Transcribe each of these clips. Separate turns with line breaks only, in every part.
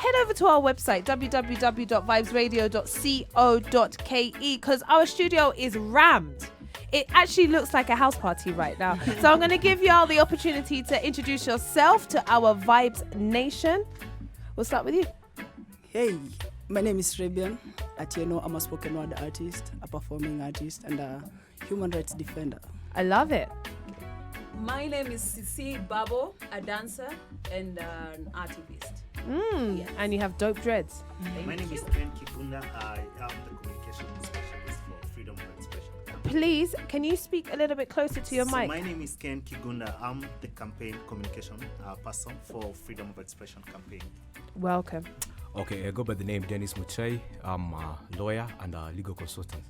head over to our website, www.vibesradio.co.ke, because our studio is rammed. It actually looks like a house party right now. So I'm going to give y'all the opportunity to introduce yourself to our Vibes Nation. We'll start with you.
Hey, my name is Rebian. At Heno, I'm a spoken word artist, a performing artist, and a human rights defender.
I love it.
My name is Seise, Bagbo, a dancer and an activist.
Yes. And you have dope dreads.
My name is Dennie. I am the communication specialist for Freedom of Expression.
Please, can you speak a little bit closer to your mic?
My name is Ken Kigunda. I'm the campaign communication person for Freedom of Expression campaign.
Welcome.
Okay, I go by the name Denis Muchai. I'm a lawyer and a legal consultant.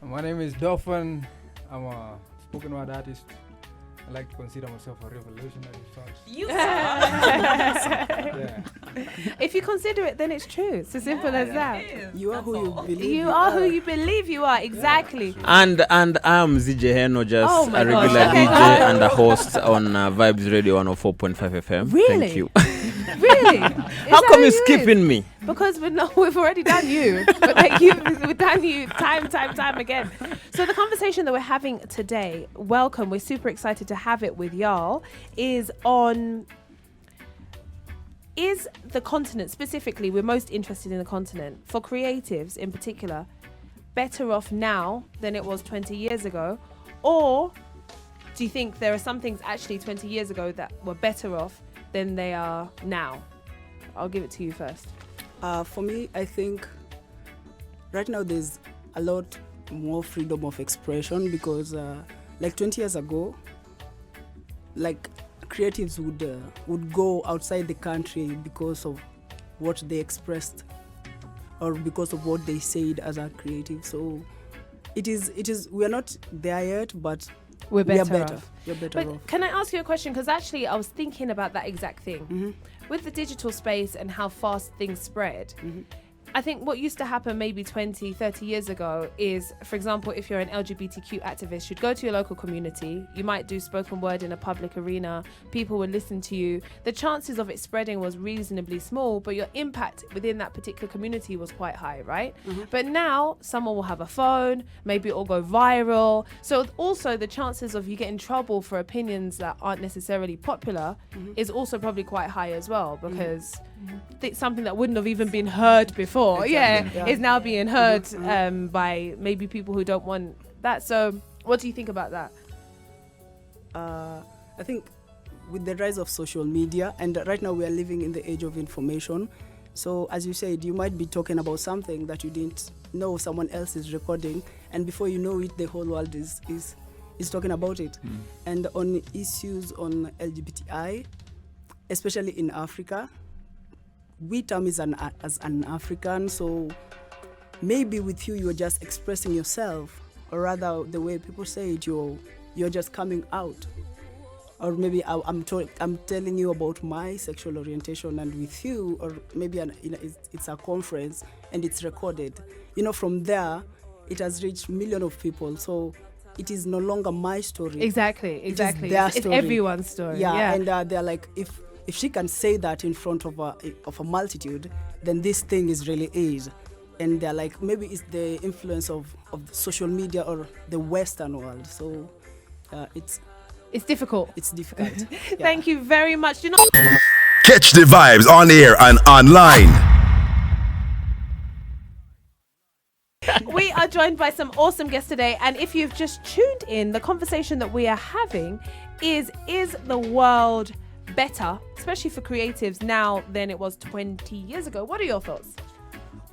My name is Dolphin. I'm a spoken word artist. I like to consider myself a revolutionary first.
You
Yeah.
If you consider it, then it's true. It's as simple as that.
You are who you believe
You are who you believe you are, exactly.
And I'm ZJ Heno, just
Oh my
a regular
gosh. Okay,
DJ
go.
and a host on Vibes Radio 104.5 FM.
Really?
Thank you.
Really?
How come you're skipping me?
Because we've already done you. But we've done you time again. So the conversation that we're having today, welcome, we're super excited to have it with y'all, is the continent, specifically, we're most interested in the continent, for creatives in particular, better off now than it was 20 years ago? Or do you think there are some things actually 20 years ago that were better off than they are now? I'll give it to you first.
For me, I think right now there's a lot more freedom of expression because like 20 years ago, like creatives would go outside the country because of what they expressed or because of what they said as a creative. So it is we are not there yet, but
We're better
off. We're better
But
off.
can I ask you a question? Because actually I was thinking about that exact thing.
Mm-hmm.
With the digital space and how fast things spread, I think what used to happen maybe 20, 30 years ago is, for example, if you're an LGBTQ activist, you'd go to your local community, you might do spoken word in a public arena, people would listen to you. The chances of it spreading was reasonably small, but your impact within that particular community was quite high, right? But now someone will have a phone, maybe it'll go viral. So also the chances of you getting in trouble for opinions that aren't necessarily popular is also probably quite high as well, because something that wouldn't have even been heard before, is now being heard by maybe people who don't want that. So what do you think about that?
I think with the rise of social media, and right now we are living in the age of information. So as you said, you might be talking about something that you didn't know someone else is recording, and before you know it, the whole world is talking about it. And on issues on LGBTI, especially in Africa, we term as an African, so maybe with you are just expressing yourself, or rather the way people say it, you're just coming out. Or maybe I'm telling you about my sexual orientation, and with you, or maybe it's a conference and it's recorded. From there, it has reached millions of people. So it is no longer my story.
Exactly.
It is their
It's
story.
everyone's story.
Yeah. And they're like, if she can say that in front of a multitude, then this thing is really is. And they're like, maybe it's the influence of social media or the Western world. So it's
difficult.
It's difficult. Yeah.
Thank you very much.
Catch the vibes on air and online.
We are joined by some awesome guests today, and if you've just tuned in, the conversation that we are having is the world better, especially for creatives, now than it was 20 years ago? What are your thoughts?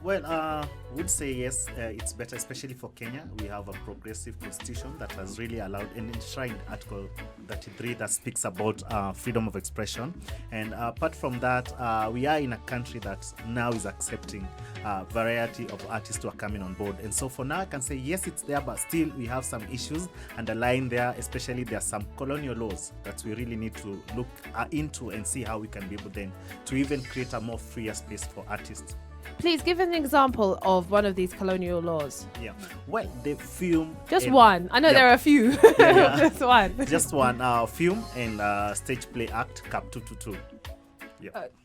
Well, I would say yes, it's better, especially for Kenya. We have a progressive constitution that has really allowed and enshrined Article 33 that speaks about freedom of expression. And apart from that, we are in a country that now is accepting a variety of artists who are coming on board. And so for now, I can say yes, it's there, but still we have some issues underlying there. Especially there are some colonial laws that we really need to look into and see how we can be able then to even create a more freer space for artists.
Please give an example of one of these colonial laws.
Yeah. Well, the film...
Just one. I know there are a few. Just one.
Just one. Film and Stage Play Act, Cap 222.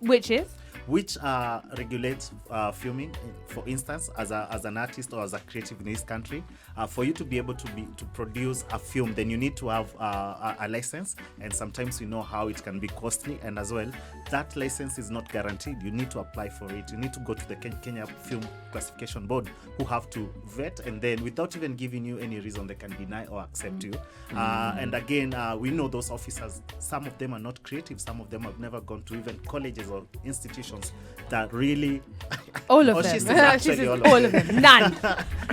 Which is?
which regulates filming. For instance, as an artist or as a creative in this country, for you to be able to produce a film, then you need to have a license, and sometimes you know how it can be costly, and as well, that license is not guaranteed. You need to apply for it. You need to go to the Kenya Film Classification Board, who have to vet, and then without even giving you any reason, they can deny or accept you. And again, we know those officers, some of them are not creative, some of them have never gone to even colleges or institutions that really
All of
Oh,
them.
she says actually
She says
all of
them. None.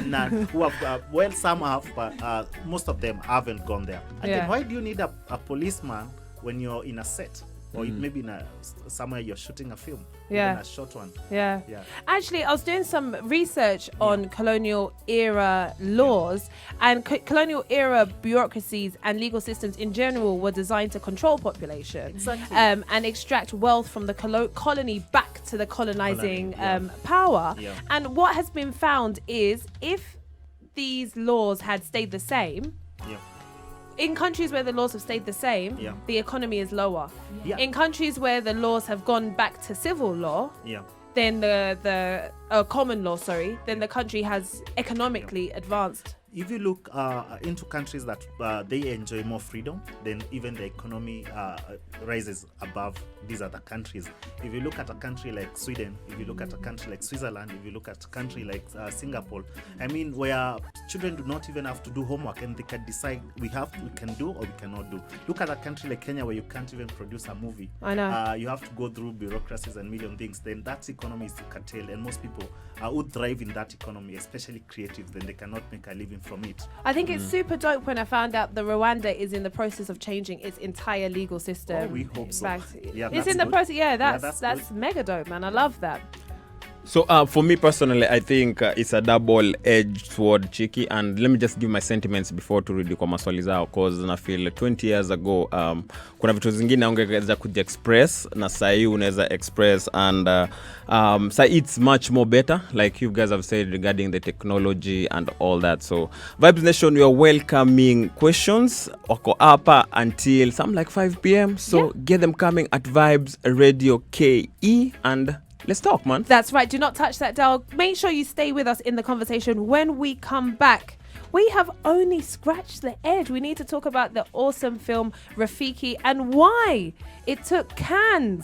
None. Who have, well, some have, but most of them haven't gone there. Again,
Yeah.
why do you need a policeman when you're in a set? Or maybe in somewhere you're shooting a film,
Yeah.
even a short one.
Yeah.
Yeah.
Actually, I was doing some research on colonial era laws, and colonial era bureaucracies and legal systems in general were designed to control population
Exactly.
and extract wealth from the colony back to the colonizing power.
Yeah.
And what has been found is if these laws had stayed the same,
Yeah.
in countries where the laws have stayed the same,
Yeah.
the economy is lower.
Yeah.
In countries where the laws have gone back to civil law,
Yeah.
then the common law, then the country has economically advanced.
If you look into countries that they enjoy more freedom, then even the economy rises above these other countries. If you look at a country like Sweden, if you look at a country like Switzerland, if you look at a country like Singapore, I mean, where children do not even have to do homework and they can decide we can do or we cannot do. Look at a country like Kenya where you can't even produce a movie.
I know.
You have to go through bureaucracies and million things. Then that economy is curtailed, and most people would thrive in that economy, especially creatives. Then they cannot make a living from it.
I think it's super dope when I found out that Rwanda is in the process of changing its entire legal system.
Oh, we hope so. Yeah,
It's
that's
in the
good.
process. Yeah,
Yeah,
that's
good.
mega dope, man. I love that.
So for me personally, I think it's a double-edged sword, Chiki, and let me just give my sentiments before turudi kwa maswali zao, cause na feel 20 years ago kuna vitu zingine ungeweza kujiexpress na sahi unaweza express, and so it's much more better, like you guys have said regarding the technology and all that. So Vibes Nation, we are welcoming questions wako hapa until some like 5 p.m. So get them coming at Vibes Radio KE, and let's talk, man.
That's right. Do not touch that dial. Make sure you stay with us in the conversation. When we come back, we have only scratched the edge. We need to talk about the awesome film Rafiki and why it took Cannes,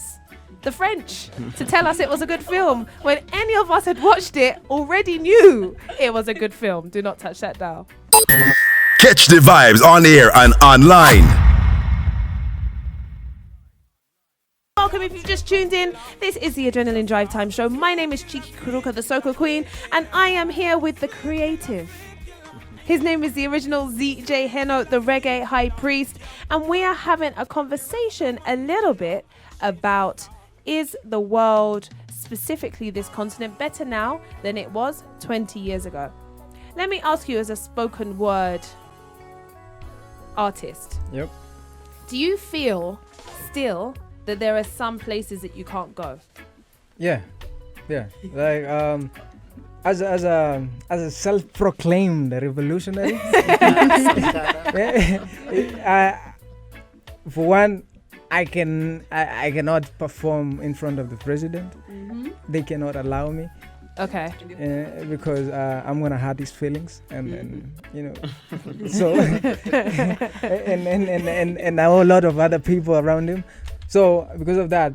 the French, to tell us it was a good film when any of us had watched it already knew it was a good film. Do not touch that dial.
Catch the vibes on air and online.
Welcome if you've just tuned in. This is the Adrenaline Drive Time Show. My name is Chiki Kuruka, the Soca Queen, and I am here with the creative. His name is the original ZJ Heno, the Reggae High Priest, and we are having a conversation a little bit about, is the world, specifically this continent, better now than it was 20 years ago? Let me ask you, as a spoken word artist,
Yep.
do you feel still that there are some places that you can't go?
Yeah. Like as a self-proclaimed revolutionary, for one, I cannot perform in front of the president.
Mm-hmm.
They cannot allow me.
Okay.
Because I'm gonna hurt his feelings, and you know, so and a whole lot of other people around him. So because of that,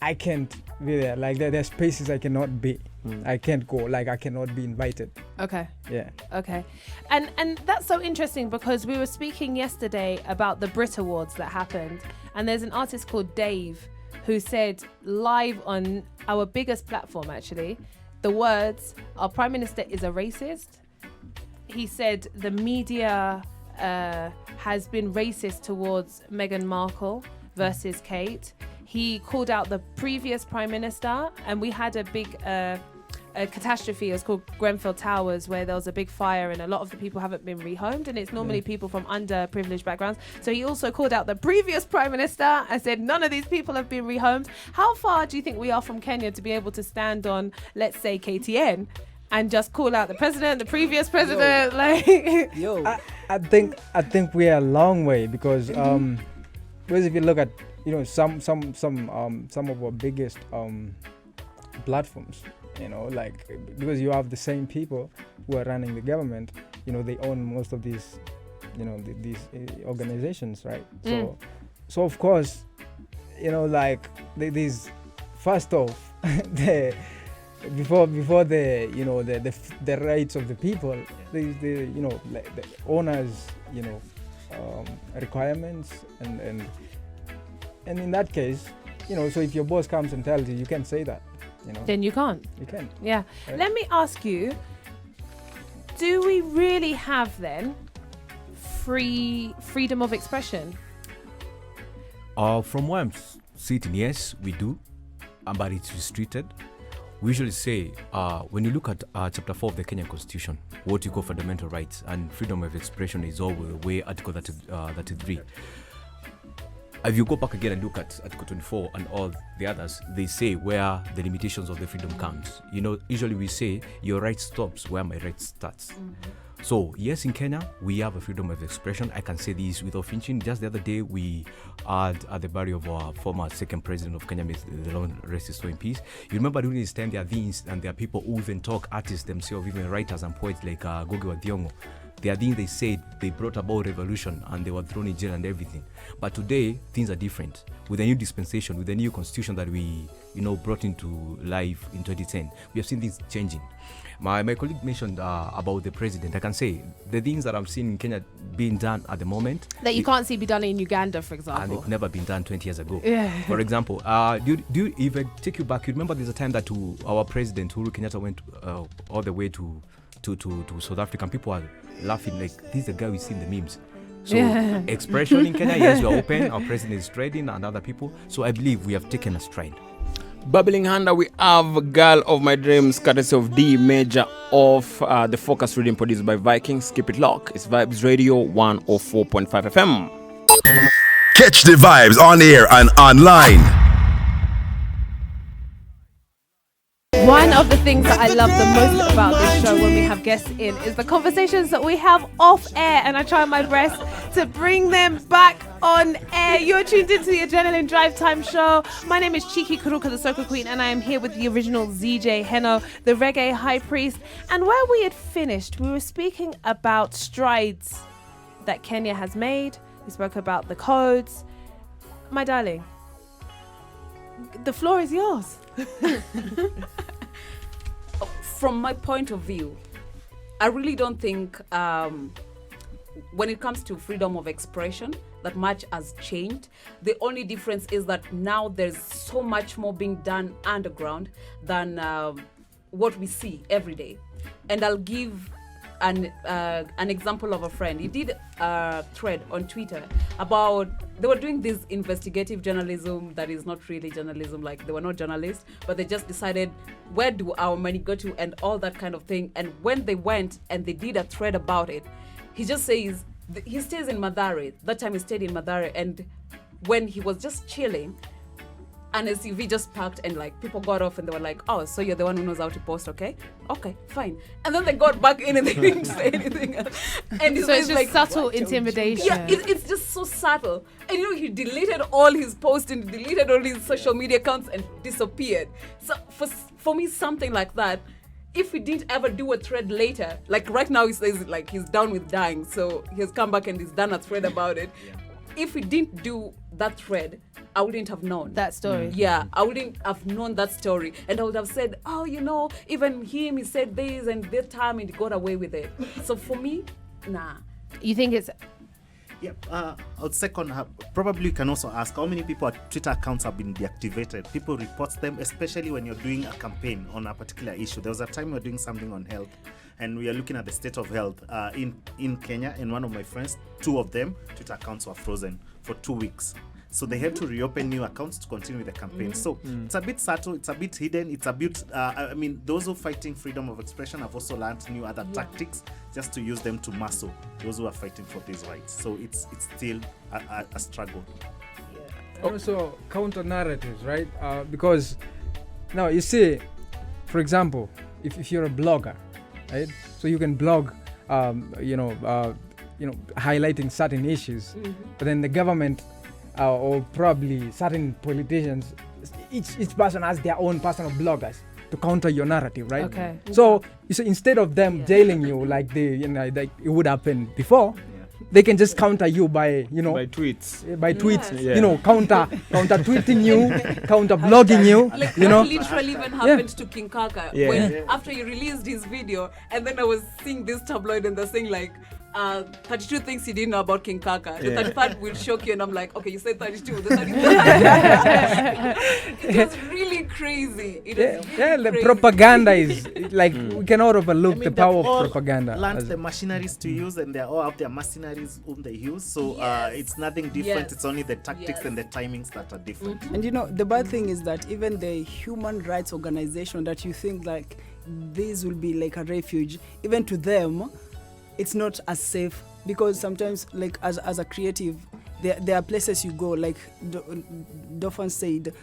I can't be there. Like there's spaces I cannot be. I can't go. Like I cannot be invited.
Okay.
Yeah.
Okay. And that's so interesting because we were speaking yesterday about the Brit Awards that happened, and there's an artist called Dave who said live on our biggest platform, actually, the words, "Our Prime Minister is a racist." He said the media has been racist towards Meghan Markle versus Kate. He called out the previous Prime Minister, and we had a big a catastrophe. It was called Grenfell Towers, where there was a big fire and a lot of the people haven't been rehomed, and it's normally people from underprivileged backgrounds. So he also called out the previous Prime Minister and said none of these people have been rehomed. How far do you think we are from Kenya to be able to stand on, let's say, KTN and just call out the president, the previous president?
Yo.
I think we are a long way because because if you look at you know, some of our biggest platforms, you know, like, because you have the same people who are running the government, you know, they own most of these, you know, these organizations, right? So of course, you know, like these, first off, before the, you know, the rights of the people, the you know, like the owners, you know, requirements, and in that case, you know, so if your boss comes and tells you, you can't say that, you know.
Then you can't.
You can.
Yeah.
Right.
Let me ask you, do we really have then freedom of expression?
From where I'm sitting, yes, we do, but it's restricted. We usually say, when you look at Chapter 4 of the Kenyan Constitution, what you call fundamental rights and freedom of expression is all the way Article 33. If you go back again and look at Article 24 and all the others, they say where the limitations of the freedom comes. You know, usually we say your right stops where my right starts. So yes, in Kenya, we have a freedom of expression. I can say this without flinching. Just the other day, we had at the burial of our former second president of Kenya, the Lord rest his soul in peace. You remember during this time, there are things and there are people who even talk, artists themselves, even writers and poets like Gogi wa Thiong'o. There are things they said, they brought about revolution and they were thrown in jail and everything. But today, things are different. With the new dispensation, with the new constitution that we, you know, brought into life in 2010, we have seen things changing. My colleague mentioned about the president. I can say the things that I'm seeing in Kenya being done at the moment
That you can't see be done in Uganda, for
and
example.
it could never been done 20 years ago.
Yeah.
For example, do you, if I take you back, you remember there's a time that our president Uhuru Kenyatta went all the way to South Africa, and people are laughing like, this is the guy we see in the memes. So expression in Kenya, yes, we are open. Our president is trading and other people. So I believe we have taken a stride.
Bubbling under, we have Girl of My Dreams, courtesy of D Major of the Focus Reading, produced by Vikings. Keep it locked. It's Vibes Radio 104.5 FM.
Catch the vibes on air and online.
One of the things that I love the most about this show when we have guests in is the conversations that we have off air, and I try my best to bring them back on air. You're tuned into the Adrenaline Drive Time show. My name is Chiki, Kuruka, the Soca Queen, and I am here with the original ZJ Heno, the reggae high priest. And where we had finished, we were speaking about strides that Kenya has made. We spoke about the codes. My darling, the floor is yours.
From my point of view, I really don't think when it comes to freedom of expression that much has changed. The only difference is that now there's so much more being done underground than what we see every day. And I'll give an example of a friend. He did a thread on Twitter about, they were doing this investigative journalism that is not really journalism, like they were not journalists, but they just decided, where do our money go to, and all that kind of thing. And when they went and they did a thread about it, he just says, he stays in Mathare. That time he stayed in Mathare, and when he was just chilling, an SUV just parked, and like people got off and they were like, oh, so you're the one who knows how to post, okay, fine. And then they got back in and they didn't say anything else. And
So it's just
like
subtle intimidation.
yeah, it's just so subtle. And you know, he deleted all his posts and deleted all his social media accounts and disappeared. So for me, something like that, if we didn't ever do a thread later, like right now he says like he's done with dying, so he has come back and he's done a thread about it. If we didn't do that thread, I wouldn't have known
That story.
Yeah, I wouldn't have known that story, and I would have said, oh, you know, even him, he said this and this time and he got away with it. So for me, nah.
You think it's...
Yeah, I would second, probably you can also ask how many people Twitter accounts have been deactivated. People report them, especially when you're doing a campaign on a particular issue. There was a time we were doing something on health, and we are looking at the state of health in Kenya, and one of my friends, 2 of them, Twitter accounts were frozen for 2 weeks. So they had to reopen new accounts to continue with the campaign. So it's a bit subtle, it's a bit hidden, it's a bit, I mean, those who are fighting freedom of expression have also learned new other tactics just to use them to muscle those who are fighting for these rights. So it's still a struggle.
And also counter narratives, right? Because now you see, for example, if you're a blogger, right? So you can blog, highlighting certain issues, but then the government or probably certain politicians, each person has their own personal bloggers to counter your narrative, right?
Okay.
So instead of them jailing you like like it would happen before, they can just counter you by
by tweets.
Counter tweeting you, counter blogging you.
Like
you
that
know.
literally even happened to King Kaka
Yeah.
when after he released his video, and then I was seeing this tabloid and they're saying like 32 things you didn't know about King Kaka. The 33rd will shock you, and I'm like, okay, you said 32. The 33rd. It was really crazy. It was really
The
crazy.
propaganda is like we cannot overlook
I mean,
the power
they've all
of propaganda.
learned the machineries to use, and they all have their mercenaries whom they use. So it's nothing different.
Yes.
It's only the tactics
Yes.
and the timings that are different.
And the bad thing is that even the human rights organization that you think like this will be like a refuge, even to them, it's not as safe, because sometimes like as a creative, there are places you go, like Dofan said,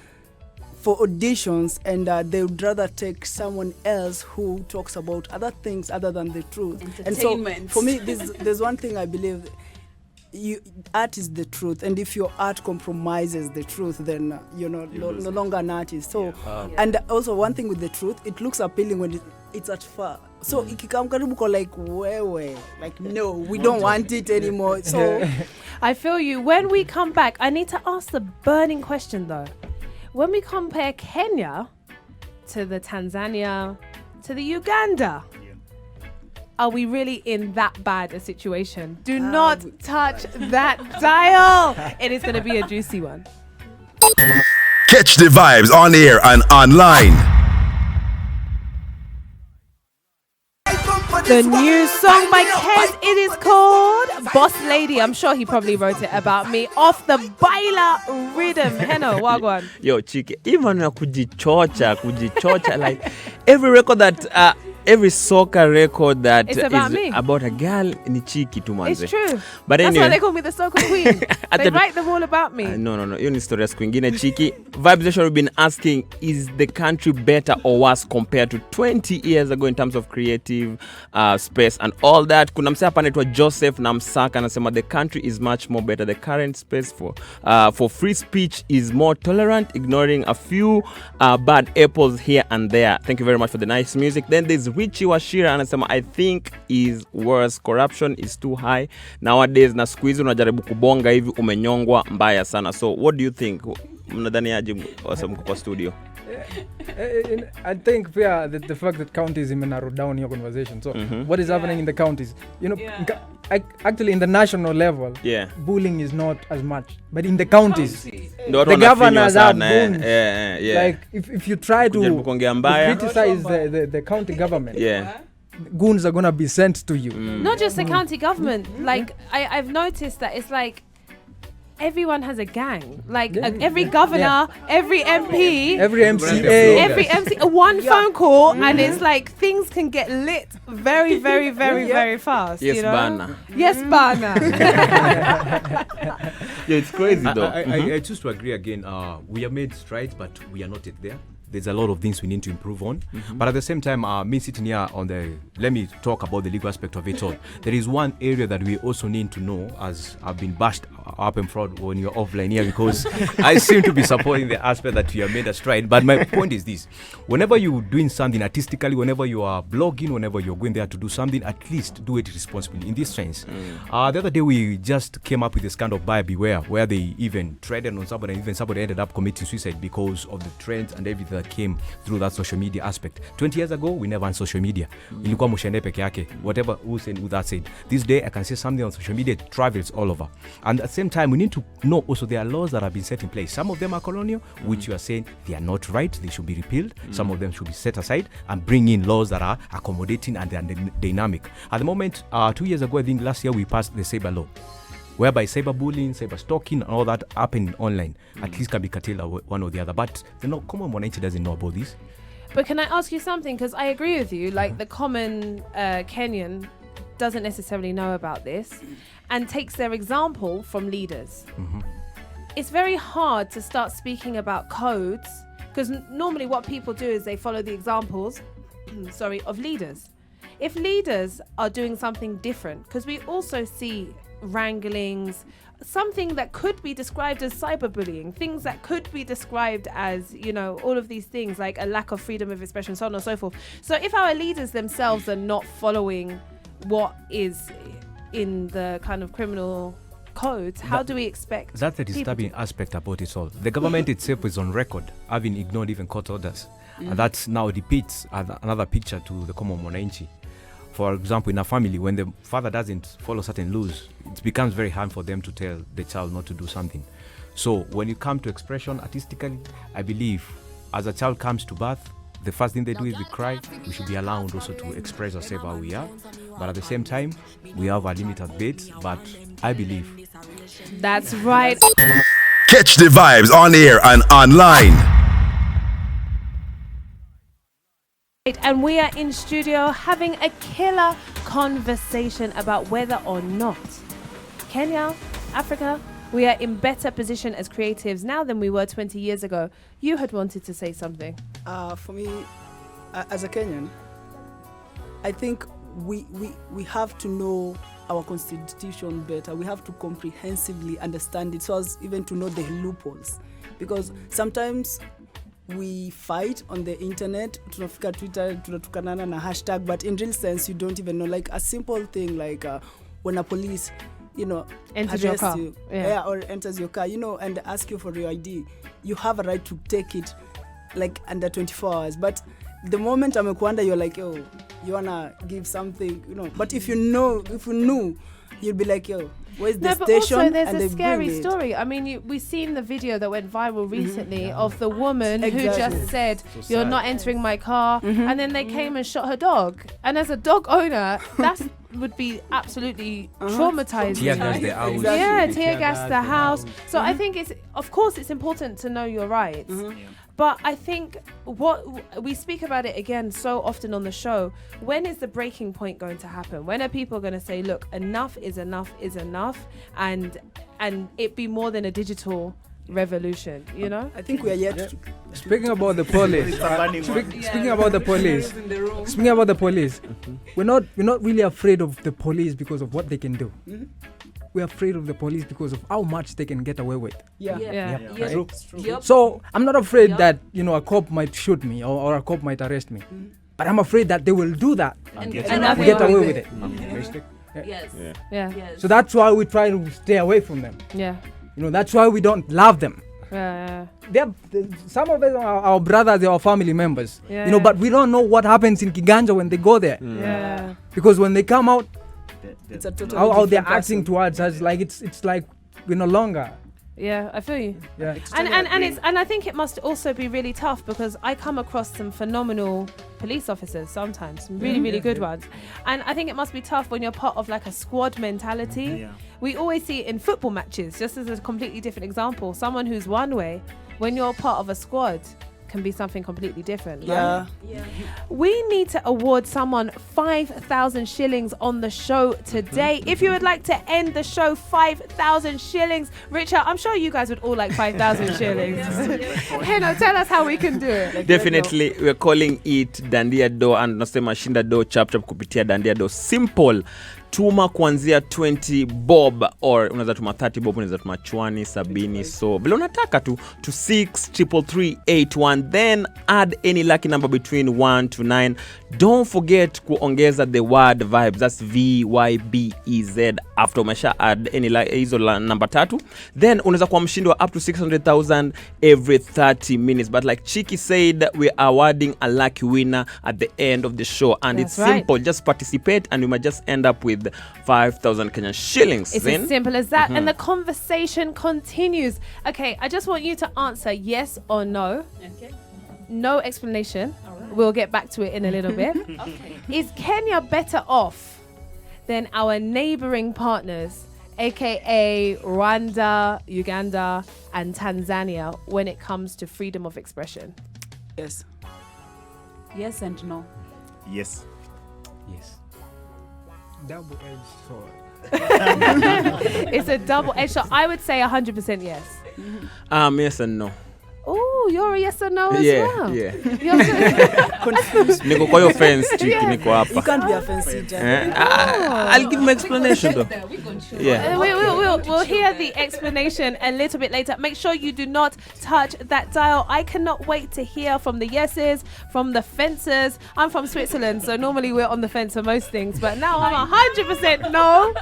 for auditions, and they would rather take someone else who talks about other things other than the truth. And so
Entertainment.
for me, there's one thing I believe. Art is the truth, and if your art compromises the truth, then you're no longer an artist. So, and also one thing with the truth, it looks appealing when it's at far. So ikikam karibu ko like wewe, like no, we don't want it anymore. So
I feel you. When we come back, I need to ask the burning question though. When we compare Kenya to the Tanzania, to the Uganda, are we really in that bad a situation? Do not touch that dial. It is going to be a juicy one.
Catch the vibes on air and online.
The new song by Kez, it is called Boss Lady. I'm sure he probably wrote it about me. Off the Baila rhythm. Heno, wagwan.
Yo, Chiki, even kujichocha, like every record that, every soccer record that
It's
is
about me.
about a girl ni Chiki tu manze.
It's true.
But
That's
anyway,
why they call me the soccer queen. They write them all about me.
No, hiyo ni story ya siku ingine. Chiki, Vibes Nation, we've been asking, is the country better or worse compared to 20 years ago in terms of creative space and all that? Kuna msee hapa anaitwa Joseph na Msaka anasema the country is much more better. The current space for free speech is more tolerant, ignoring a few bad apples here and there. Thank you very much for the nice music. Then there's Richie Washira anasema I think is worse. Corruption is too high nowadays, na siku hizi unajaribu kubonga hivi umenyongwa mbaya sana. So what do you think? Mnadhani aje mko kwa studio?
I think the fact that counties narrowed down your conversation. So what is happening in the counties? Actually in the national level, bullying is not as much. But in the counties, the governors have goons. Like if you try to criticize the county government, goons are going to be sent to you.
Not just the county government. Like I've noticed that it's like everyone has a gang. Like every governor, every MP,
every MCA,
one phone call, and it's like things can get lit very, very, very, very fast.
Yes,
you know?
Bana.
Yes, Bana.
It's crazy though.
I choose to agree again. We have made strides, but we are not yet there. There's a lot of things we need to improve on. But at the same time, me sitting here let me talk about the legal aspect of it all. There is one area that we also need to know, as I've been bashed up and fraud when you're offline here, because I seem to be supporting the aspect that we have made a stride. But my point is this: whenever you're doing something artistically, whenever you are blogging, whenever you're going there to do something, at least do it responsibly. In this sense, the other day we just came up with this kind of buyer beware, where they even traded on somebody, and even somebody ended up committing suicide because of the trends and everything that came through that social media aspect. 20 years ago, we never had social media. Ilikuwa mushende peke yake. Whatever who that said. This day, I can say something on social media, it travels all over. And at the same time, we need to know also there are laws that have been set in place. Some of them are colonial, which you are saying they are not right. They should be repealed. Some of them should be set aside and bring in laws that are accommodating and they are dynamic. At the moment, 2 years ago, I think last year, we passed the cyber law, whereby cyberbullying, cyberstalking, and all that happening online at least can be curtailed one or the other. But the common Mwananchi doesn't know about this.
But can I ask you something? Because I agree with you. Like the common Kenyan doesn't necessarily know about this and takes their example from leaders. It's very hard to start speaking about codes because normally what people do is they follow the examples of leaders. If leaders are doing something different, because we also see wranglings, something that could be described as cyberbullying, things that could be described as, all of these things, like a lack of freedom of expression, so on and so forth. So if our leaders themselves are not following what is in the kind of criminal codes, how do we expect
That's the disturbing aspect about it all. The government itself is on record having ignored even court orders. And that now depicts another picture to the common mwananchi. For example, in a family, when the father doesn't follow certain laws, it becomes very hard for them to tell the child not to do something. So when you come to expression artistically, I believe as a child comes to birth, the first thing they do is we cry. We should be allowed also to express ourselves how we are. But at the same time, we have a limited bit. But I believe.
That's right.
Catch the vibes on air and online.
And we are in studio having a killer conversation about whether or not Kenya, Africa, we are in better position as creatives now than we were 20 years ago. You had wanted to say something.
For me, as a Kenyan, I think we have to know our constitution better. We have to comprehensively understand it so as even to know the loopholes. Because sometimes we fight on the internet, tunafika Twitter, tunatukanana na hashtag, but in real sense, you don't even know. Like a simple thing like when a police,
enters your car.
you,
Yeah.
or enters your car, and ask you for your ID, you have a right to take it like under 24 hours. But the moment amekuanda, you're like, yo, you wanna give something, But if you knew, you'd be like, yo, where's the station?
But also there's
and
a
they
scary
bring it.
story. I mean, we've seen the video that went viral recently of the woman who
Exactly.
just said,
So
you're
sad.
not entering my car. And then they came and shot her dog. And as a dog owner, that would be absolutely traumatizing.
Tear gas the house.
Exactly.
Yeah,
They
tear gas the house. So
Mm-hmm.
I think of course it's important to know your rights. But I think what we speak about it again so often on the show, when is the breaking point going to happen? When are people going to say, look, enough is enough, and it be more than a digital revolution,
I think we are yet to.
Speaking about the police,
It's a burning one.
speaking about the police, we're not really afraid of the police because of what they can do. We're afraid of the police because of how much they can get away with.
Yeah.
Yeah.
Yes.
True.
Yep.
So I'm not afraid
Yep.
that a cop might shoot me or a cop might arrest me, but I'm afraid that they will do that
And
and
get
get away with it.
Yes.
Yeah.
Yes.
So that's why we try to stay away from them.
Yeah.
That's why we don't love them.
Yeah.
Some of us are our brothers, they are our family members.
Yeah.
But we don't know what happens in Kiganja when they go there,
Yeah.
because when they come out,
It's a totally
how they're
different
acting
person.
towards us, like it's like we're no longer.
Yeah, I feel you.
Yeah.
And I think it must also be really tough because I come across some phenomenal police officers sometimes, really good ones. And I think it must be tough when you're part of like a squad mentality.
Yeah.
We always see it in football matches, just as a completely different example. Someone who's one way, when you're part of a squad, can be something completely different.
Yeah.
Yeah.
We need to award someone 5,000 shillings on the show today. If you would like to end the show, 5,000 shillings. Richard, I'm sure you guys would all like 5,000 shillings. Heno, tell us how we can do it.
Definitely, we're calling it Dandia Do and nasema shinda do chap kupitia Dandia Do. Simple. Tuma kuanzia 20 bob or unaweza tuma 30 bob, unaweza tuma chwani 70, so vile unataka to 63381, then add any lucky number between 1 to 9. Don't forget kuongeza the word vibes, that's VYBEZ after umesha add any hizo number 3, then unaweza kuwa mshindi wa up to 600,000 every 30 minutes. But like Chiki said, we are awarding a lucky winner at the end of the show, and
That's
it's simple.
right.
Just participate and you might just end up with 5,000 Kenyan shillings.
It's
then
as simple as that. And the conversation continues. Okay, I just want you to answer yes or no.
Okay.
No explanation. We'll get back to it in a little bit.
Okay.
Is Kenya better off than our neighboring partners, aka Rwanda, Uganda, and Tanzania, when it comes to freedom of expression?
Yes.
Yes and no.
Yes.
Yes.
Double-edged sword.
It's a double-edged shot. I would say 100% yes.
yes and no.
Oh, you're a yes or no as
Yeah,
well.
yeah.
Confused.
Niko kwa hiyo fence, Chiki, niko
You
hapa.
can't be a fancy judge.
I'll give my explanation though. Yeah.
We'll hear the explanation a little bit later. Make sure you do not touch that dial. I cannot wait to hear from the yeses, from the fencers. I'm from Switzerland, so normally we're on the fence for most things, but now I'm 100% no.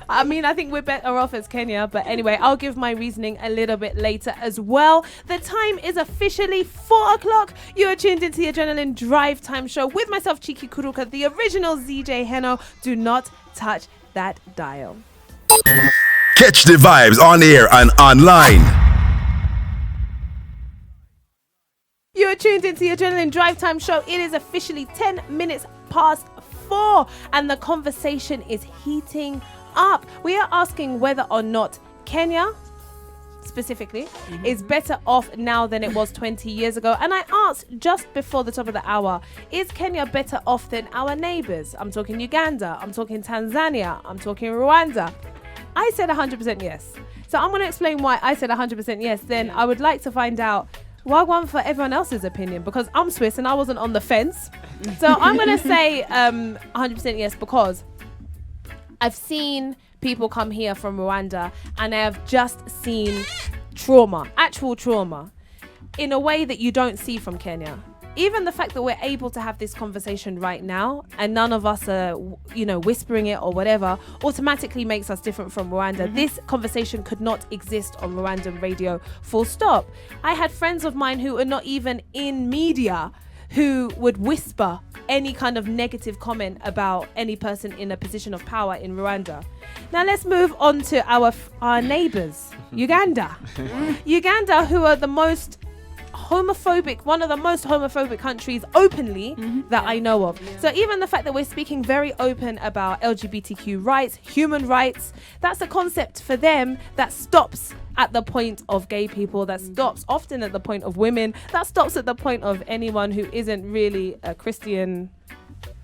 I mean, I think we're better off as Kenya, but anyway, I'll give my reasoning a little bit later as well. The time is officially 4 o'clock. You are tuned into the Adrenaline Drive Time Show with myself, Chiki, Kuruka, the original ZJ Heno. Do not touch that dial.
Catch the vibes on air and online.
You are tuned into the Adrenaline Drive Time Show. It is officially 10 minutes past 4 and the conversation is heating up. We are asking whether or not Kenya specifically is better off now than it was 20 years ago. And I asked just before the top of the hour, is Kenya better off than our neighbors? I'm talking Uganda, I'm talking Tanzania, I'm talking Rwanda. I said 100% yes. So I'm going to explain why I said 100% yes. Then I would like to find out wagwan for everyone else's opinion, because I'm Swiss and I wasn't on the fence. So I'm going to say 100% yes, because I've seen people come here from Rwanda and I have just seen trauma, actual trauma, in a way that you don't see from Kenya. Even the fact that we're able to have this conversation right now and none of us are, whispering it or whatever, automatically makes us different from Rwanda. This conversation could not exist on Rwandan radio, full stop. I had friends of mine who are not even in media who would whisper any kind of negative comment about any person in a position of power in Rwanda. Now let's move on to our neighbors, Uganda. Uganda, who are the most homophobic, one of the most homophobic countries openly that I know of. So even the fact that we're speaking very open about LGBTQ rights, human rights, that's a concept for them that stops at the point of gay people, that stops often at the point of women, that stops at the point of anyone who isn't really a Christian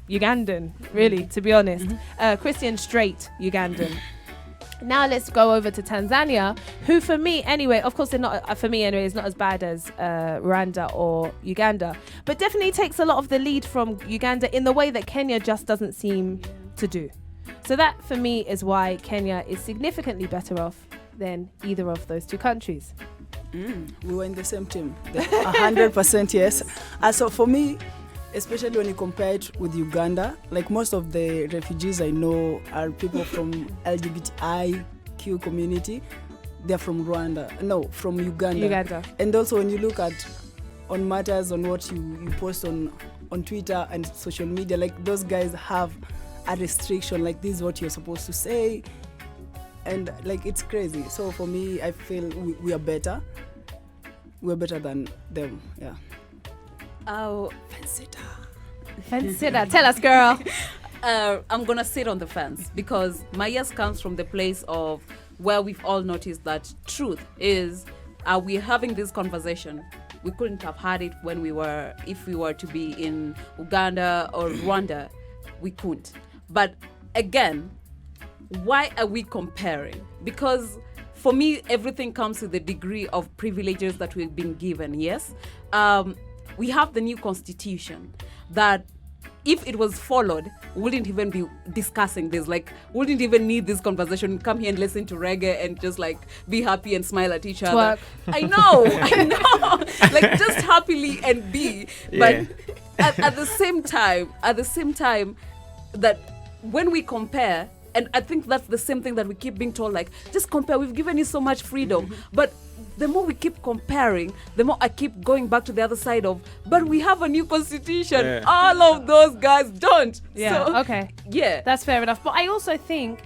Ugandan, really, to be honest. Christian straight Ugandan. Now let's go over to Tanzania, who for me anyway, of course they're not, for me anyway, is not as bad as Rwanda or Uganda, but definitely takes a lot of the lead from Uganda in the way that Kenya just doesn't seem to do. So that for me is why Kenya is significantly better off than either of those two countries.
We were in the same team. 100% yes. So for me, especially when you compare it with Uganda, like most of the refugees I know are people from LGBTIQ community. They're from from Uganda. And also when you look at on matters on what you post on Twitter and social media, like those guys have a restriction, like this is what you're supposed to say. And like it's crazy. So for me, I feel we are better. We're better than them, yeah.
Oh,
Fence-sitter, tell us, girl.
I'm gonna sit on the fence because my yes comes from the place of where we've all noticed that truth is, we're having this conversation. We couldn't have had it if we were to be in Uganda or Rwanda, we couldn't. But again, why are we comparing? Because for me, everything comes with the degree of privileges that we've been given, yes? We have the new constitution that if it was followed, we wouldn't even be discussing this. Like, wouldn't even need this conversation. Come here and listen to reggae and just like be happy and smile at each other. I know. Like just happily and be. But at the same time, that when we compare, and I think that's the same thing that we keep being told, like, just compare. We've given you so much freedom. But the more we keep comparing, the more I keep going back to the other side of, but we have a new constitution. Yeah. All of those guys don't.
Yeah,
so,
okay.
Yeah.
That's fair enough. But I also think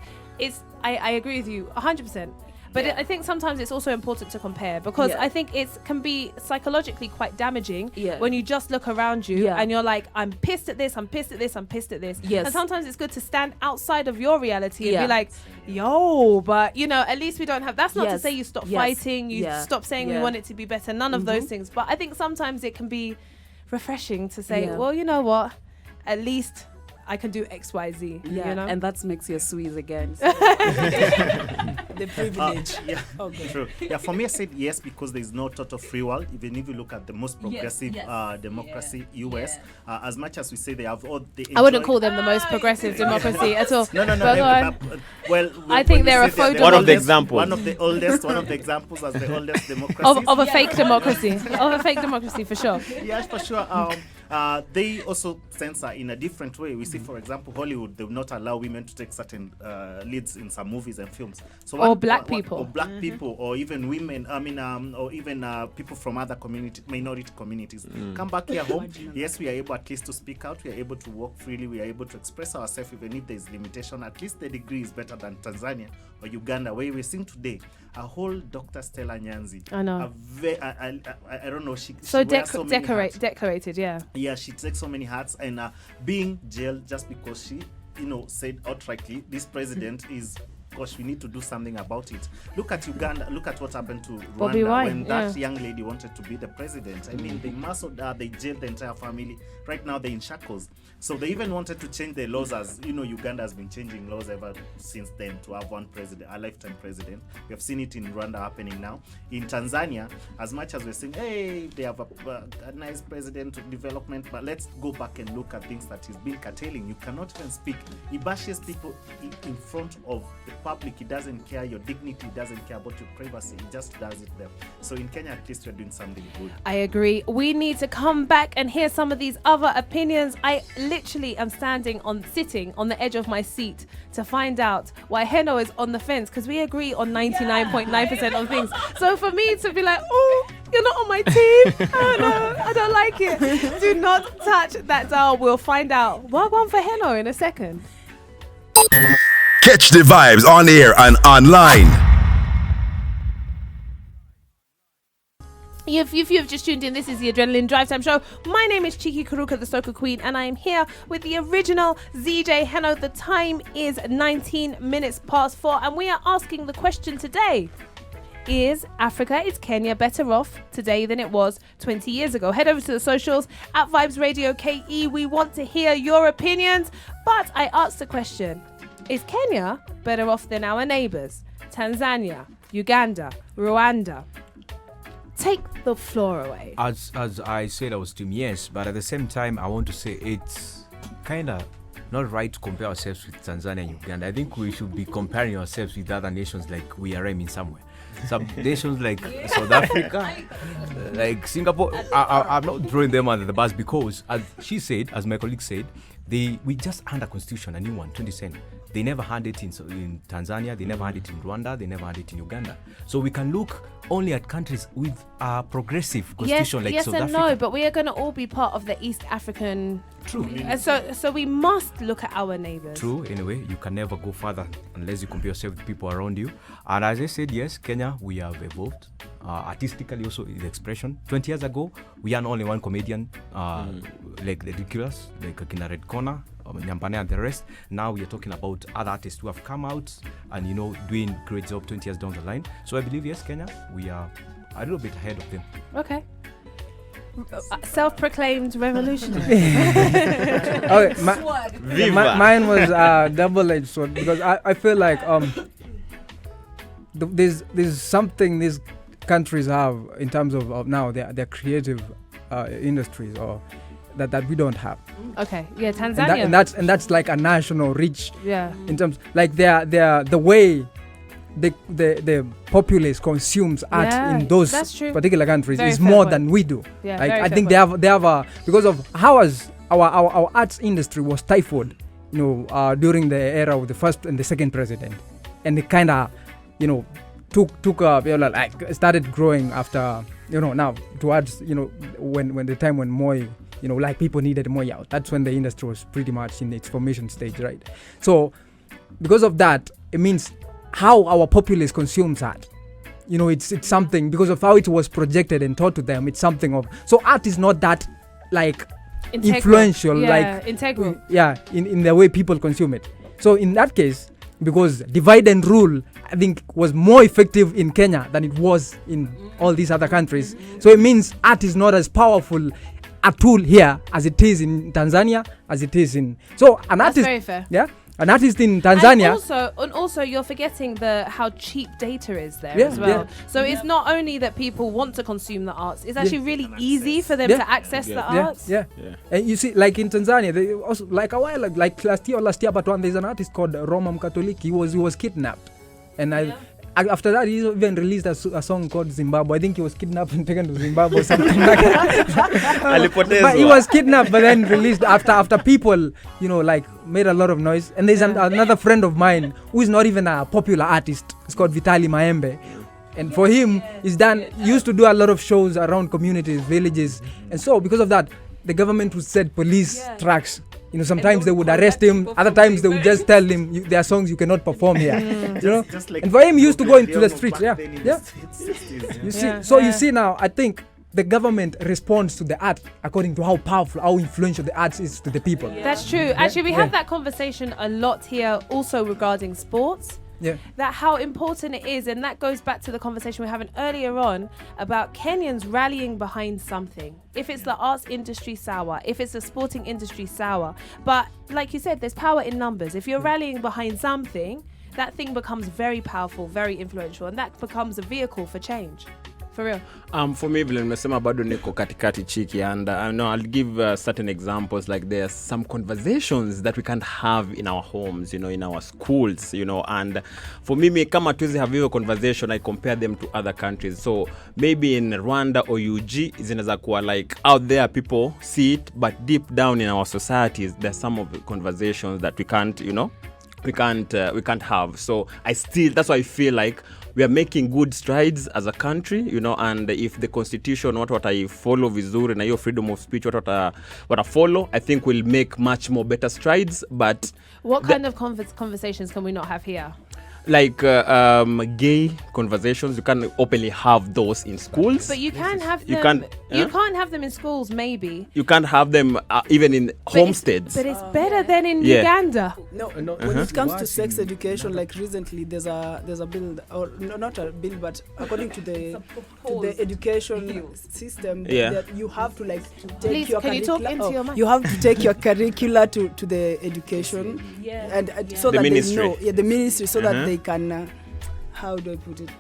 I agree with you 100%. But I think sometimes it's also important to compare because I think it can be psychologically quite damaging when you just look around you and you're like, I'm pissed at this, I'm pissed at this, I'm pissed at this. Yes. And sometimes it's good to stand outside of your reality and be like, yo, but at least we don't have, that's not to say you stop fighting, you stop saying we want it to be better, none of those things. But I think sometimes it can be refreshing to say, well, you know what, at least I can do X, Y, Z.
Yeah, and that makes you a Swiss again.
The privilege.
Yeah,
Okay.
true. Yeah, for me, I said yes because there is no total free world. Even if you look at the most progressive democracy, US, as much as we say they have all the.
I wouldn't call them the most progressive democracy at all.
No.
But go on.
Well,
I think they're a
say
faux
One of the
democracy.
examples.
One of the examples as the oldest democracy.
Of a fake democracy. Of a fake democracy, for sure.
Yeah, for sure. They also censor in a different way. We see, for example, Hollywood, they will not allow women to take certain leads in some movies and films. So
Or black people.
Or black people, or even women, or even people from other minority communities. Come back here home. Yes, we are able at least to speak out. We are able to walk freely. We are able to express ourselves, even if there is limitation. At least the degree is better than Tanzania or Uganda, where we're seeing today a whole Dr. Stella Nyanzi.
I know.
I don't know. She
So
wears so many hats.
decorated, yeah.
Yeah, she takes so many hats and being jailed just because she, said outrightly, this president is. Gosh, we need to do something about it. Look at Uganda. Look at what happened to
Bobby
Rwanda
Wine,
when that young lady wanted to be the president. I mean, they muscled her. They jailed the entire family. Right now, they're in shackles. So they even wanted to change the laws, as Uganda has been changing laws ever since then to have one president, a lifetime president. We have seen it in Rwanda happening now. In Tanzania, as much as we're saying, hey, they have a nice president development, but let's go back and look at things that he's been curtailing. You cannot even speak. He bashes people in front of the public. He doesn't care your dignity. He doesn't care about your privacy. He just does it there. So in Kenya, at least we're doing something good.
I agree. We need to come back and hear some of these other opinions. I literally am sitting on the edge of my seat to find out why Heno is on the fence, because we agree on 99.9% of things. So for me to be like, oh, you're not on my team. Oh no, I don't like it. Do not touch that dial. We'll find out. Well, one for Heno in a second.
Catch the vibes on air and online.
If you've just tuned in, this is the Adrenaline Drive Time Show. My name is Chiki, Kuruka, the Soca Queen, and I am here with the original ZJ Heno. The time is 19 minutes past 4, and we are asking the question today. Is Kenya better off today than it was 20 years ago? Head over to the socials at Vibes Radio KE. We want to hear your opinions, but I asked the question. Is Kenya better off than our neighbours? Tanzania, Uganda, Rwanda? Take the floor away.
As I said, I was team yes, but at the same time, I want to say it's kind of not right to compare ourselves with Tanzania and Uganda. I think we should be comparing ourselves with other nations like we are aiming somewhere. Some nations like South Africa, like Singapore, I'm not throwing them under the bus because, as she said, as my colleague said, we just had a constitution, a new one, 2010. They never had it in Tanzania, they never had it in Rwanda, they never had it in Uganda. So we can look only at countries with a progressive constitution like South Africa.
Yes and no, but we are going to all be part of the East African.
True.
And so we must look at our neighbours.
True, anyway, you can never go further unless you compare yourself with people around you. And as I said, yes, Kenya, we have evolved. Artistically also in the expression. 20 years ago, we had only one comedian, like the Ridiculous, like Kina Red Corner, Nyampane and the rest. Now we are talking about other artists who have come out and, doing great job 20 years down the line. So I believe, yes, Kenya, we are a little bit ahead of them.
Okay. Self-proclaimed revolutionary.
Okay, mine was double-edged sword because I feel like there's something these countries have in terms of now their creative industries or that we don't have.
Okay, yeah, Tanzania.
And that's like a national reach.
Yeah.
In terms like the way the populace consumes art in those particular countries is more than we do.
Yeah,
like I think they have a because of how our arts industry was stifled, during the era of the first and the second president, and it kind of took like started growing after now towards when the time when Moi like people needed Moi out. That's when the industry was pretty much in its formation stage, right? So because of that, it means how our populace consumes art. It's something because of how it was projected and taught to them. It's something of so art is not that like integral. Influential, like
integral.
In the way people consume it. So in that case, because divide and rule, I think was more effective in Kenya than it was in all these other countries. So it means art is not as powerful a tool here as it is in Tanzania, as it is in. So an artist,
very fair.
Yeah, An artist in Tanzania.
And also, you're forgetting how cheap data is there
Yeah,
as well.
yeah.
So it's not only that people want to consume the arts; it's actually really easy for them
Yeah.
to access the
Yeah,
arts.
yeah. And you see, like in Tanzania, they also like a while, like last year, but one there's an artist called Roma Mkatoliki. He was kidnapped, and after that he even released a song called Zimbabwe. I think he was kidnapped and taken to Zimbabwe or something like that. But he was kidnapped, but then released after people, like made a lot of noise. And there's another friend of mine who is not even a popular artist. It's called Vitali Maembe. And for him, he used to do a lot of shows around communities, villages. And so because of that, the government would send police trucks. Sometimes they would arrest him. Other times they would just tell him, there are songs you cannot perform here.
Just like
and for him, he used to go into the streets.
back then in the 60s,
You see, so you see now, I think the government responds to the art according to how powerful, how influential the arts is to the people.
That's true. Actually, we have that conversation a lot here, also regarding sports.
Yeah.
That how important it is, and that goes back to the conversation we were having earlier on about Kenyans rallying behind something. If it's the arts industry, sour. If it's the sporting industry, sour. But like you said, there's power in numbers. If you're rallying behind something, that thing becomes very powerful, very influential, and that becomes a vehicle for change. For real.
For me, vile nimesema bado niko katikati Chiki, and I'll give certain examples. Like there are some conversations that we can't have in our homes, in our schools, and for me kama tuwezi have hiyo conversation, I compare them to other countries. So maybe in Rwanda or UG, zinaweza kuwa like out there people see it, but deep down in our societies, there's some of the conversations that we can't, we can't have. So that's why I feel like we are making good strides as a country, and if the constitution what I follow vizuri na hiyo freedom of speech what I follow, I think we'll make much more better strides. But
what kind of conversations can we not have here?
Like gay conversations, you can openly have those in schools.
But you can have them. You can't have them in schools, maybe.
You can't have them even in homesteads.
But it's better than in Uganda.
No. When it comes to sex education, like recently, there's a bill, or not a bill, but according to the education system, that you have to take your
can you talk into your mic?
You have to take your curricula to the education, and so
the
that
ministry.
they know, the ministry, so that they can, how do I put it,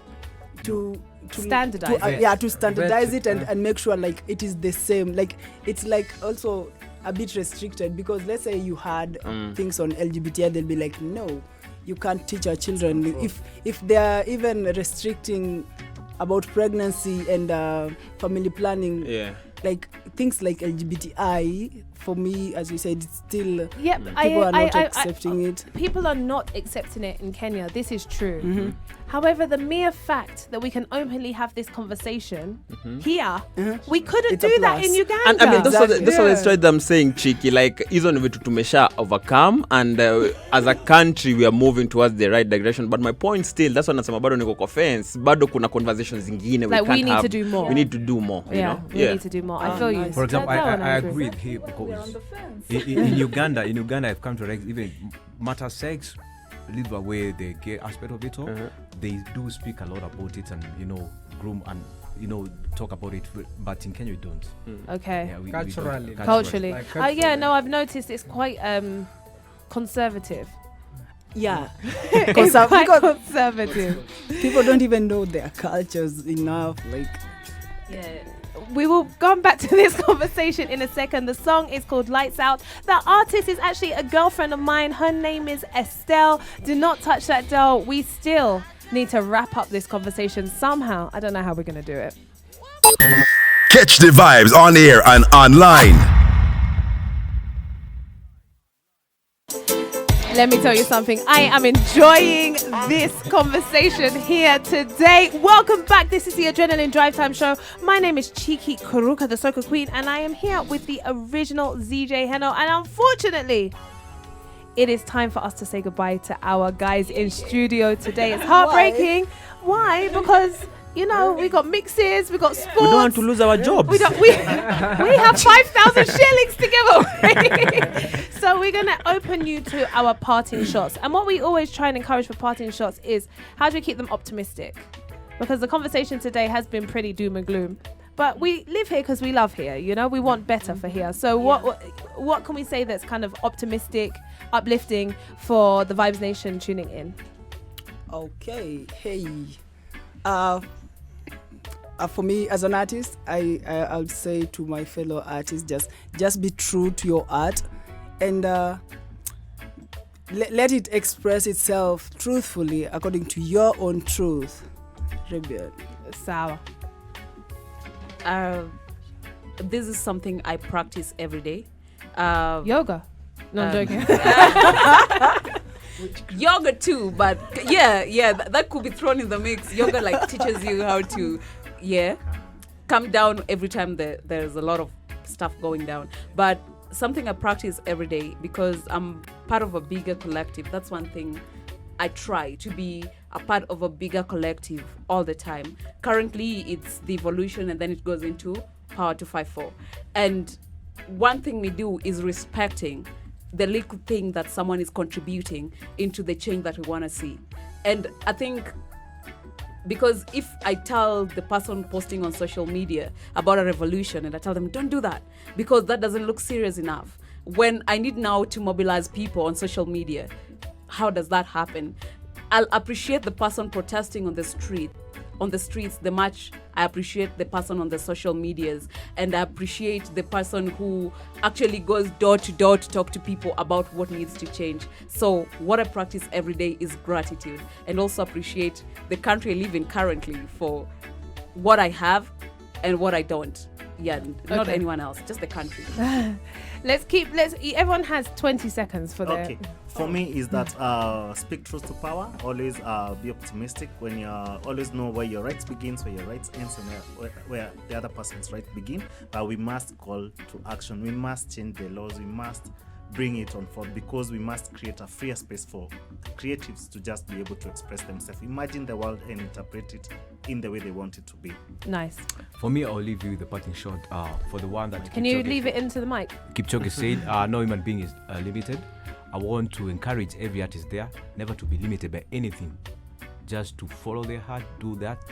to
standardize
to standardize it and make sure it is the same. It's also a bit restricted, because let's say you had things on LGBT, they'll be like, no, you can't teach our children. If they are even restricting about pregnancy and family planning, like things like LGBTI, for me, as you said, it's still people are not accepting it.
People are not accepting it in Kenya. This is true. However, the mere fact that we can openly have this conversation here, we couldn't do that in Uganda.
And I mean, those are the strides I'm saying, Chiki. Like, hizo ni vitu tumesha overcome, and as a country, we are moving towards the right direction. But my point still, that's what nasema bado niko kwa fence. Bado kuna conversations zingine
we need to do more.
We need to do more.
We need to do more. I feel you.
For example, I agree with him, because in Uganda, I've come to realize even matter sex, leave away the gay aspect of it all. They do speak a lot about it and groom and talk about it, but in Kenya we don't.
Okay.
Yeah, we
Culturally.
Culturally. I've noticed it's quite conservative.
Yeah.
It's quite conservative.
People don't even know their cultures enough.
We will go back to this conversation in a second. The song is called Lights Out. The artist is actually a girlfriend of mine. Her name is Estelle. Do not touch that dial. We still need to wrap up this conversation somehow. I don't know how we're going to do it.
Catch the vibes on air and online.
Let me tell you something. I am enjoying this conversation here today. Welcome back. This is the Adrenaline Drive Time Show. My name is Chiki Kuruka, the Soca Queen, and I am here with the original ZJ Heno. And unfortunately, it is time for us to say goodbye to our guys in studio today. It's heartbreaking. Why? Because we got mixes, we got sports.
We don't want to lose our jobs.
We have 5,000 shillings to give away. So we're going to open you to our parting shots. And what we always try and encourage for parting shots is, how do we keep them optimistic? Because the conversation today has been pretty doom and gloom. but we live here because we love here. You know, we want better for here. So what can we say that's kind of optimistic, uplifting for the Vibes Nation tuning in?
Okay, hey. For me as an artist, I'll say to my fellow artists, just be true to your art, and let it express itself truthfully according to your own truth. Rebian.
Sour.
This is something I practice every day.
Yoga. No, I'm joking.
Yoga too, but that could be thrown in the mix. Yoga like teaches you how to calm down every time there's a lot of stuff going down. But something I practice every day because I'm part of a bigger collective. That's one thing I try to be a part of a bigger collective all the time. Currently it's the evolution, and then it goes into Power 254. And one thing we do is respecting the little thing that someone is contributing into the change that we want to see. And I think because if I tell the person posting on social media about a revolution and I tell them, don't do that because that doesn't look serious enough. When I need now to mobilize people on social media, how does that happen? I'll appreciate the person protesting on the streets the much I appreciate the person on the social medias, and I appreciate the person who actually goes door to door to talk to people about what needs to change. So what I practice every day is gratitude, and also appreciate the country I live in currently for what I have and what I don't. Not anyone else, just the country.
Everyone has 20 seconds for their...
Okay. For me is that speak truth to power. Always be optimistic. When you always know where your rights begins, where your rights ends, and where the other person's right begin. But we must call to action. We must change the laws. We must bring it on forth because we must create a freer space for creatives to just be able to express themselves, imagine the world and interpret it in the way they want it to be.
Nice.
For me, I'll leave you with the parting shot for the one that
Can you leave it into the mic?
Kipchoge said, no human being is limited. I want to encourage every artist there never to be limited by anything, just to follow their heart, do that.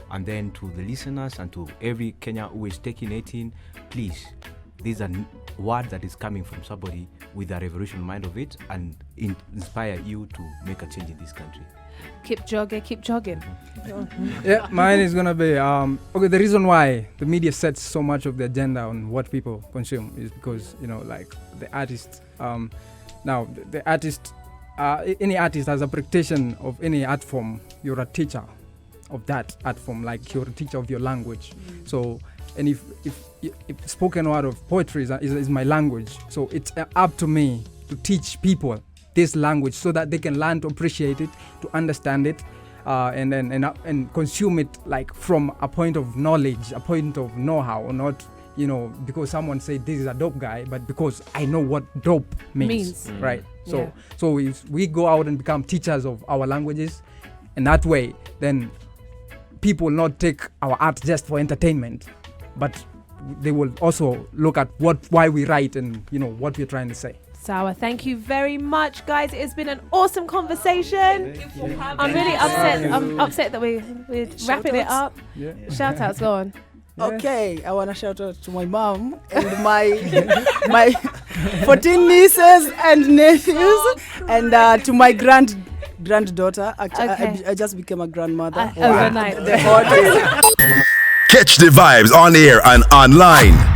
And then to the listeners and to every Kenyan who is taking 18, please, these are words that is coming from somebody with a revolution mind of it and inspire you to make a change in this country.
Keep jogging.
Yeah, mine is gonna be the reason why the media sets so much of the agenda on what people consume is because the artist now the artist any artist has a practitioner of any art form. You're a teacher of that art form, like you're a teacher of your language. So and if spoken word of poetry is my language, so it's up to me to teach people this language so that they can learn to appreciate it, to understand it, and consume it like from a point of knowledge, a point of know-how, or not because someone said this is a dope guy, but because I know what dope means. Right? So if we go out and become teachers of our languages, and that way, then people will not take our art just for entertainment, but they will also look at why we write and what we're trying to say.
Sawa, thank you very much, guys. It's been an awesome conversation. I'm really upset. I'm upset that we're wrapping it up. Yeah. Shout outs, go on.
Okay, I want to shout out to my mom and my 14 nieces and nephews, and to my granddaughter. I just became a grandmother.
Overnight.
Catch the vibes on air and online.